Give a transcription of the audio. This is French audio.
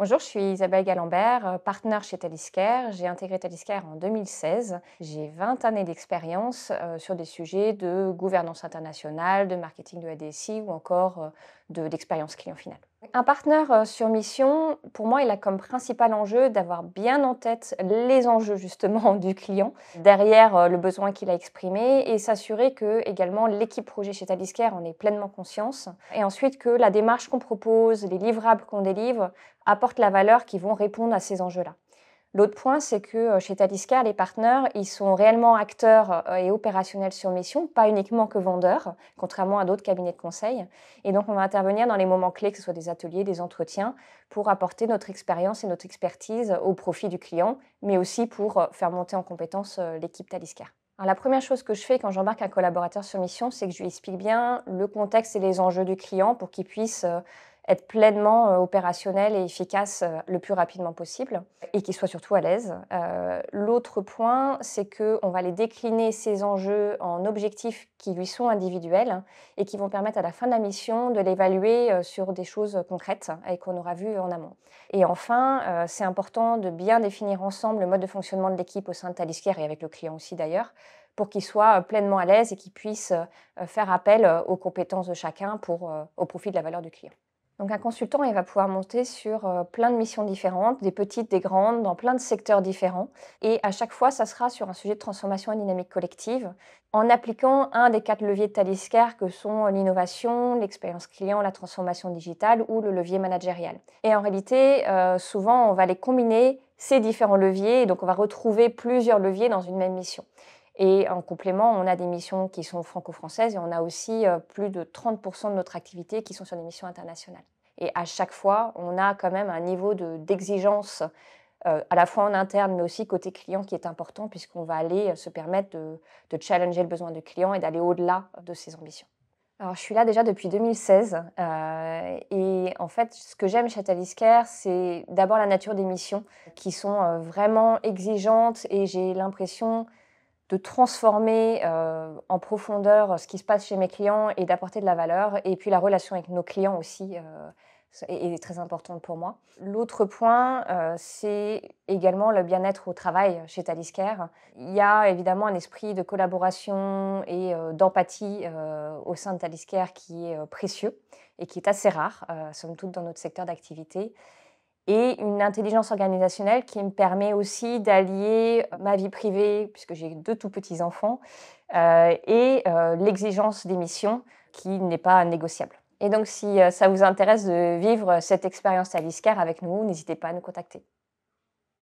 Bonjour, je suis Isabelle Galambert, partenaire chez Taliscare. J'ai intégré Taliscare en 2016. J'ai 20 années d'expérience sur des sujets de gouvernance internationale, de marketing de la DSI ou encore d'expérience client finale. Un partenaire sur mission, pour moi, il a comme principal enjeu d'avoir bien en tête les enjeux justement du client, derrière le besoin qu'il a exprimé et s'assurer que également l'équipe projet chez Taliscare en ait pleinement conscience. Et ensuite que la démarche qu'on propose, les livrables qu'on délivre, apportent la valeur qui vont répondre à ces enjeux-là. L'autre point, c'est que chez Taliscare, les partenaires, ils sont réellement acteurs et opérationnels sur mission, pas uniquement que vendeurs, contrairement à d'autres cabinets de conseil. Et donc, on va intervenir dans les moments clés, que ce soit des ateliers, des entretiens, pour apporter notre expérience et notre expertise au profit du client, mais aussi pour faire monter en compétence l'équipe Taliscare. Alors, la première chose que je fais quand j'embarque un collaborateur sur mission, c'est que je lui explique bien le contexte et les enjeux du client pour qu'il puisse être pleinement opérationnel et efficace le plus rapidement possible et qu'il soit surtout à l'aise. L'autre point, c'est qu'on va aller décliner ces enjeux en objectifs qui lui sont individuels et qui vont permettre à la fin de la mission de l'évaluer sur des choses concrètes et qu'on aura vues en amont. Et enfin, c'est important de bien définir ensemble le mode de fonctionnement de l'équipe au sein de Taliscare et avec le client aussi d'ailleurs, pour qu'il soit pleinement à l'aise et qu'il puisse faire appel aux compétences de chacun au profit de la valeur du client. Donc un consultant, il va pouvoir monter sur plein de missions différentes, des petites, des grandes, dans plein de secteurs différents. Et à chaque fois, ça sera sur un sujet de transformation et dynamique collective, en appliquant un des 4 leviers de Taliscare que sont l'innovation, l'expérience client, la transformation digitale ou le levier managérial. Et en réalité, souvent, on va les combiner, ces différents leviers, et donc on va retrouver plusieurs leviers dans une même mission. Et en complément, on a des missions qui sont franco-françaises et on a aussi plus de 30% de notre activité qui sont sur des missions internationales. Et à chaque fois, on a quand même un niveau d'exigence à la fois en interne, mais aussi côté client qui est important puisqu'on va aller se permettre de challenger le besoin du client et d'aller au-delà de ses ambitions. Alors, je suis là déjà depuis 2016 et en fait, ce que j'aime chez Taliscare, c'est d'abord la nature des missions qui sont vraiment exigeantes et j'ai l'impression de transformer en profondeur ce qui se passe chez mes clients et d'apporter de la valeur. Et puis la relation avec nos clients aussi est très importante pour moi. L'autre point, c'est également le bien-être au travail chez Taliscare. Il y a évidemment un esprit de collaboration et d'empathie au sein de Taliscare qui est précieux et qui est assez rare, somme toute, dans notre secteur d'activité. Et une intelligence organisationnelle qui me permet aussi d'allier ma vie privée, puisque j'ai 2 tout petits enfants, et l'exigence des missions qui n'est pas négociable. Et donc si ça vous intéresse de vivre cette expérience Taliscare avec nous, n'hésitez pas à nous contacter.